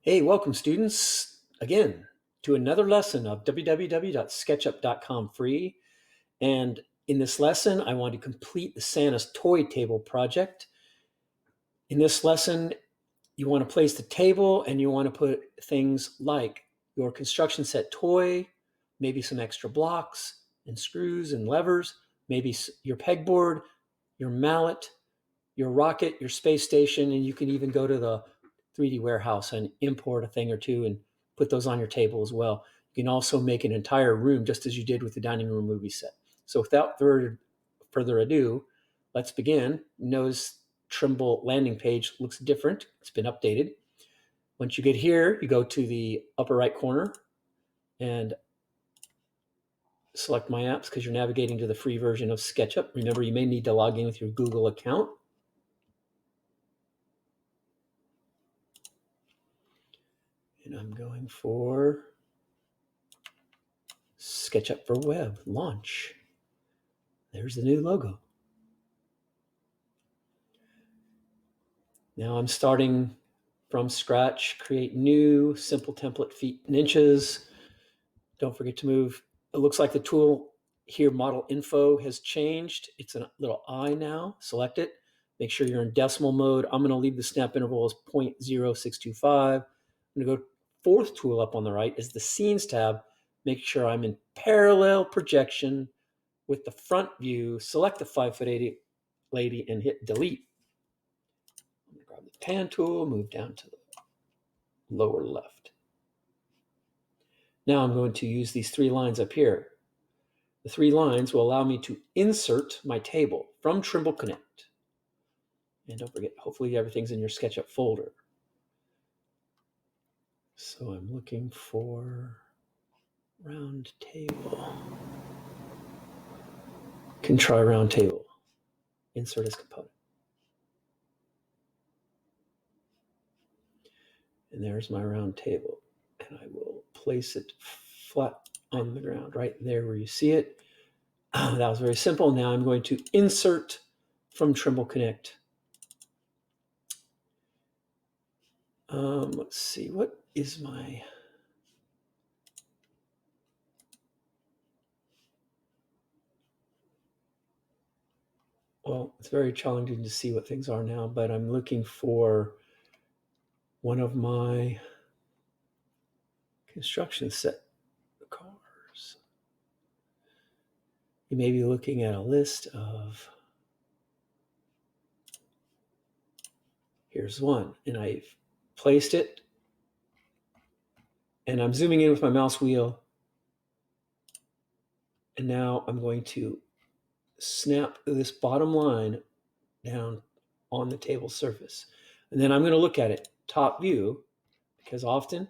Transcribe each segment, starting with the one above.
Hey, welcome students again to another lesson of www.sketchup.com free. And in this lesson, I want to complete the Santa's toy table project. In this lesson, you want to place the table and you want to put things like your construction set toy, maybe some extra blocks and screws and levers, maybe your pegboard, your mallet, your rocket, your space station, and you can even go to the 3D warehouse and import a thing or two and put those on your table as well. You can also make an entire room just as you did with the dining room movie set. So without further ado, let's begin. Notice Trimble landing page looks different. It's been updated. Once you get here, you go to the upper right corner and select My Apps because you're navigating to the free version of SketchUp. Remember, you may need to log in with your Google account. And I'm going for SketchUp for Web launch. There's the new logo. Now I'm starting from scratch, create new simple template feet and inches. Don't forget to move. It looks like the tool here, model info, has changed. It's a little I now. Select it. Make sure you're in decimal mode. I'm going to leave the snap interval as 0.0625. I'm going to go fourth tool up on the right is the scenes tab. Make sure I'm in parallel projection with the front view. Select the 5'8" lady and hit delete. I'm going to grab the pan tool, move down to the lower left. Now I'm going to use these three lines up here. The three lines will allow me to insert my table from Trimble Connect. And don't forget, hopefully everything's in your SketchUp folder. So I'm looking for round table. Can try round table. Insert as component. And there's my round table. And I will place it flat on the ground, right there where you see it. That was very simple. Now I'm going to insert from Trimble Connect. Let's see, what is my... Well, it's very challenging to see what things are now, but I'm looking for one of my construction set cars. You may be looking at a list of, here's one, and I've placed it, and I'm zooming in with my mouse wheel, and now I'm going to snap this bottom line down on the table surface. And then I'm going to look at it top view, because often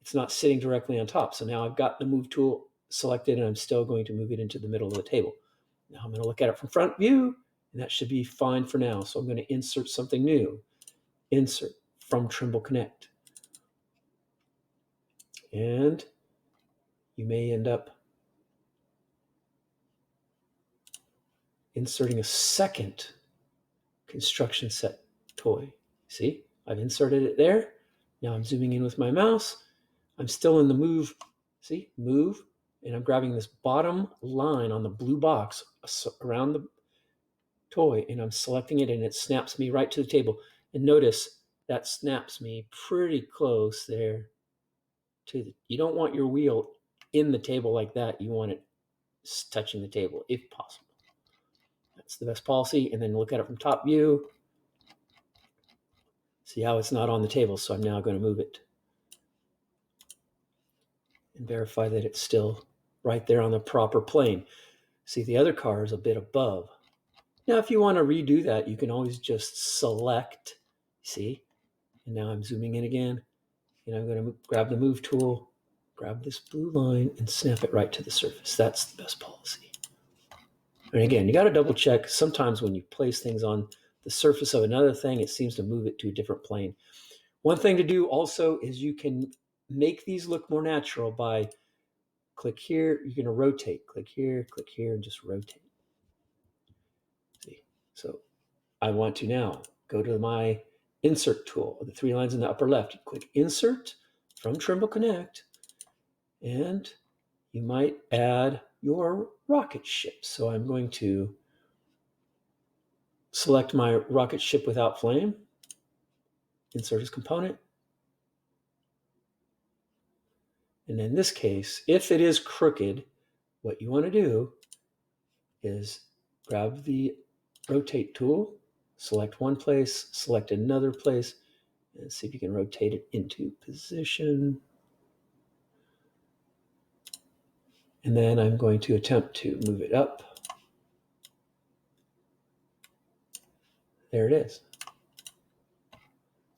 it's not sitting directly on top. So now I've got the move tool selected and I'm still going to move it into the middle of the table. Now I'm going to look at it from front view and that should be fine for now. So I'm going to insert something new. Insert from Trimble Connect. And you may end up inserting a second construction set toy. See, I've inserted it there. Now I'm zooming in with my mouse. I'm still in the move, see, move, and I'm grabbing this bottom line on the blue box around the toy, and I'm selecting it, and it snaps me right to the table. And notice that snaps me pretty close there to the, you don't want your wheel in the table like that. You want it touching the table if possible. That's the best policy. And then look at it from top view. See how it's not on the table, so I'm now going to move it and verify that it's still right there on the proper plane. See, the other car is a bit above. Now, if you want to redo that, you can always just select, see, and now I'm zooming in again, and I'm going to grab the move tool, grab this blue line, and snap it right to the surface. That's the best policy. And again, you got to double check. Sometimes when you place things on the surface of another thing, it seems to move it to a different plane. One thing to do also is you can make these look more natural by click here, you're going to rotate, click here, and just rotate. See, so I want to now go to my insert tool, the three lines in the upper left. You click insert from Trimble Connect, and you might add your rocket ship. So I'm going to select my rocket ship without flame, insert as component. And in this case, if it is crooked, what you want to do is grab the rotate tool, select one place, select another place, and see if you can rotate it into position. And then I'm going to attempt to move it up. There it is.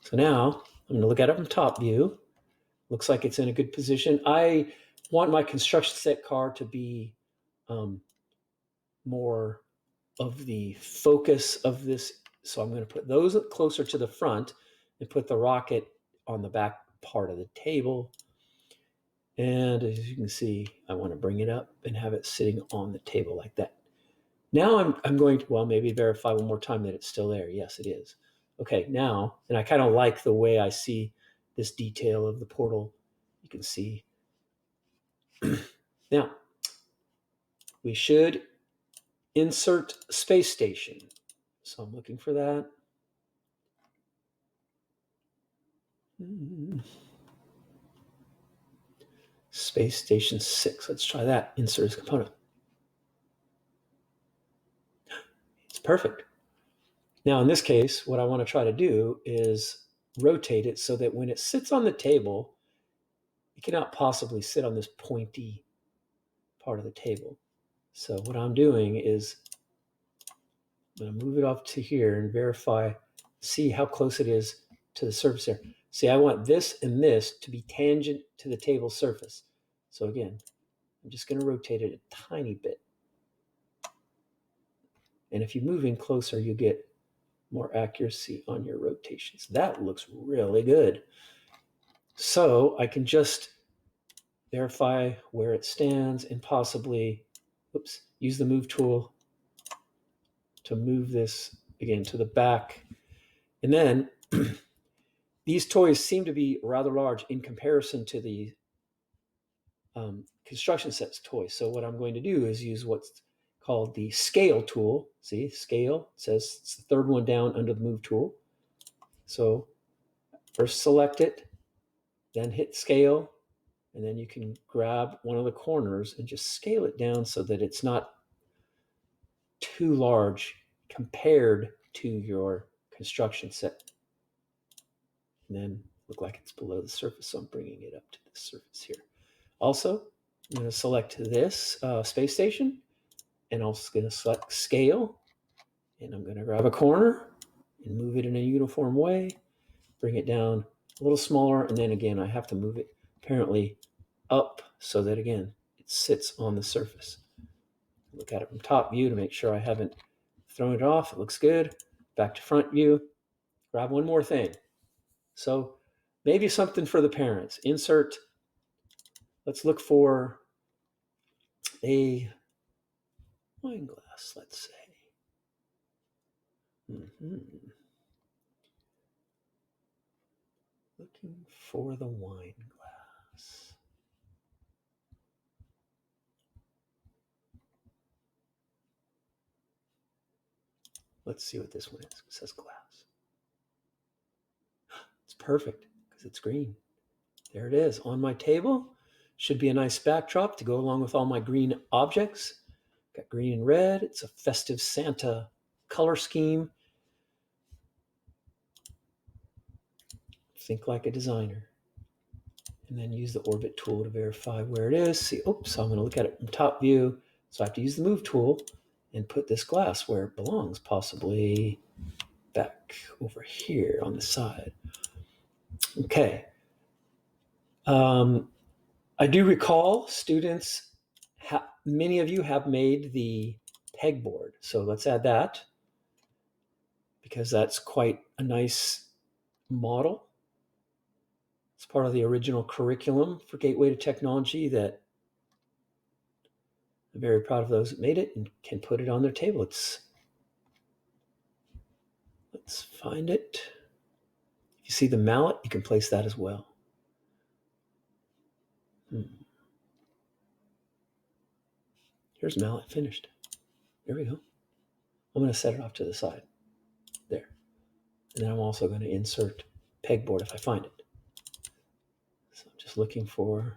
So now I'm going to look at it from top view. Looks like it's in a good position. I want my construction set car to be more of the focus of this. So I'm going to put those closer to the front and put the rocket on the back part of the table. And as you can see, I want to bring it up and have it sitting on the table like that. Now I'm going to, well, maybe verify one more time that it's still there. Yes, it is. Okay, now, and I kind of like the way I see this detail of the portal. You can see. Now, we should insert space station. So I'm looking for that. Space Station 6. Let's try that. Insert as component. It's perfect. Now, in this case, what I want to try to do is rotate it so that when it sits on the table, it cannot possibly sit on this pointy part of the table. So what I'm doing is I'm going to move it off to here and verify, see how close it is to the surface there. See, I want this and this to be tangent to the table surface. So again, I'm just going to rotate it a tiny bit. And if you move in closer, you get more accuracy on your rotations. That looks really good. So I can just verify where it stands and possibly, use the move tool to move this again to the back. And then these toys seem to be rather large in comparison to the construction sets toys. So what I'm going to do is use what's called the scale tool. See, scale, it says it's the third one down under the move tool. So first select it, then hit scale, and then you can grab one of the corners and just scale it down so that it's not too large compared to your construction set. And then look like it's below the surface, so I'm bringing it up to the surface here. Also, I'm going to select this space station, and I'm also going to select scale, and I'm going to grab a corner and move it in a uniform way, bring it down a little smaller, and then again I have to move it apparently up so that again it sits on the surface. Look at it from top view to make sure I haven't thrown it off. It looks good. Back to front view. Grab one more thing. So maybe something for the parents. Insert. Let's look for a wine glass, let's say. Looking for the wine glass. Let's see what this one is. It says glass. It's perfect because it's green. There it is on my table. Should be a nice backdrop to go along with all my green objects. Got green and red. It's a festive Santa color scheme. Think like a designer. And then use the orbit tool to verify where it is. See, oops, I'm going to look at it from top view. So I have to use the move tool and put this glass where it belongs, possibly back over here on the side. Okay. I do recall students, many of you have made the pegboard. So let's add that because that's quite a nice model. It's part of the original curriculum for Gateway to Technology that I'm very proud of those that made it and can put it on their table. Let's find it. You see the mallet? You can place that as well. Here's mallet finished. There we go. I'm going to set it off to the side. There. And then I'm also going to insert pegboard if I find it. So I'm just looking for...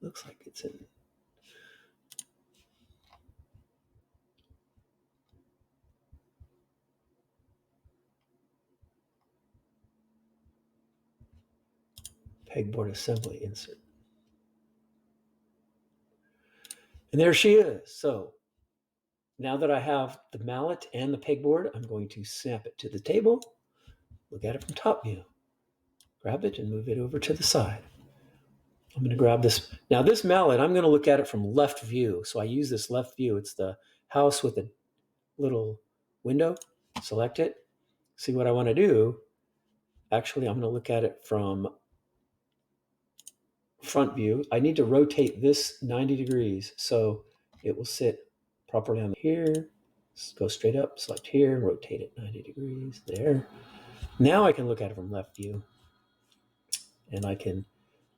Looks like it's in... Pegboard assembly insert. And there she is. So now that I have the mallet and the pegboard, I'm going to snap it to the table, look at it from top view, grab it and move it over to the side. I'm going to grab this. Now this mallet, I'm going to look at it from left view. So I use this left view. It's the house with a little window. Select it. See what I want to do. Actually, I'm going to look at it from front view. I need to rotate this 90 degrees so it will sit properly on here. Go straight up, select here, and rotate it 90 degrees. There. Now I can look at it from left view. And I can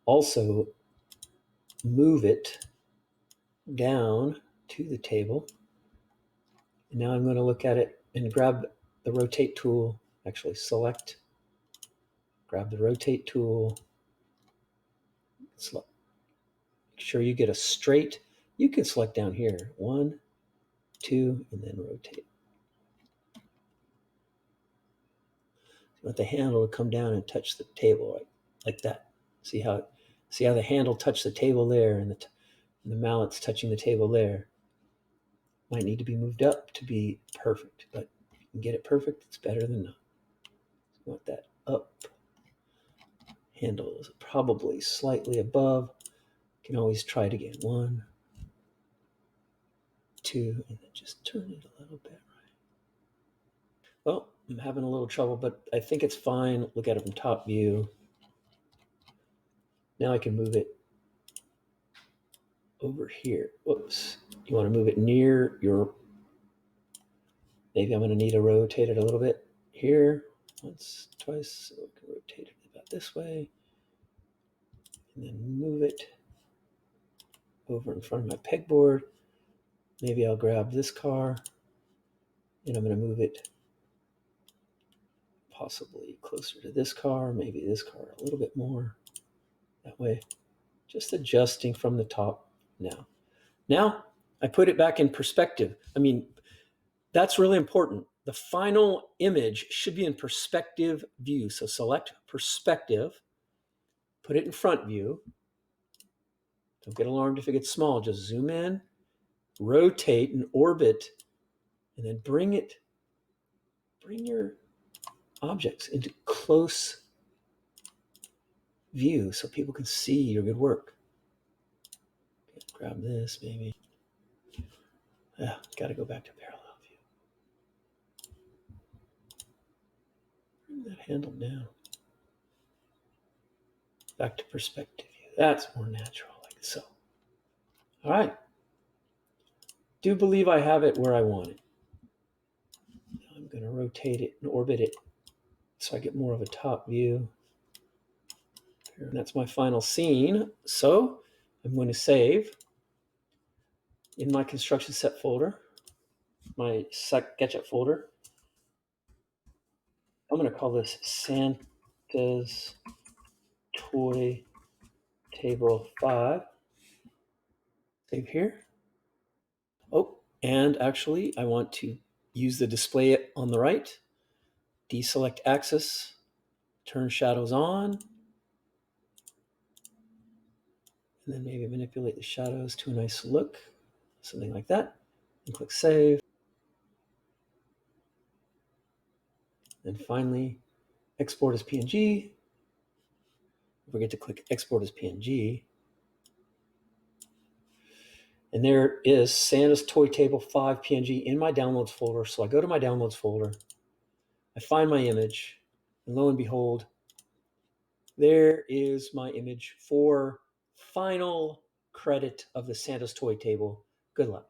also move it down to the table. And now I'm going to look at it and grab the rotate tool. Actually, select, grab the rotate tool. Make sure you get a straight. You can select down here. 1, 2, and then rotate. You want the handle to come down and touch the table like that. See how the handle touched the table there, and the mallet's touching the table there. Might need to be moved up to be perfect, but if you can get it perfect, it's better than not. You want that up. Handle is probably slightly above. You can always try it again. 1, 2, and then just turn it a little bit right. Well, I'm having a little trouble, but I think it's fine. Look at it from top view. Now I can move it over here. Whoops. You want to move it near your... Maybe I'm going to need to rotate it a little bit here. Once, twice. So we can rotate it about this way. And then move it over in front of my pegboard. Maybe I'll grab this car and I'm going to move it possibly closer to this car, maybe this car a little bit more. That way, just adjusting from the top now. Now, I put it back in perspective. I mean, that's really important. The final image should be in perspective view. So select perspective, put it in front view. Don't get alarmed if it gets small. Just zoom in, rotate and orbit, and then bring your objects into close view so people can see your good work. Okay, grab this maybe. Got to go back to parallel view. Bring that handle down. Back to perspective view. That's more natural, like so. All right. Do believe I have it where I want it. Now I'm going to rotate it and orbit it so I get more of a top view. And that's my final scene. So I'm going to save in my construction set folder, my Sketchup folder. I'm going to call this Santa's Toy Table 5. Save here. Oh, and actually I want to use the display on the right. Deselect axis, turn shadows on, and then maybe manipulate the shadows to a nice look, something like that, and click save. And finally, export as PNG. Don't forget to click export as PNG. And there is Santa's Toy Table 5 PNG in my downloads folder. So I go to my downloads folder, I find my image, and lo and behold, there is my image for final credit of the Santa's Toy Table. Good luck.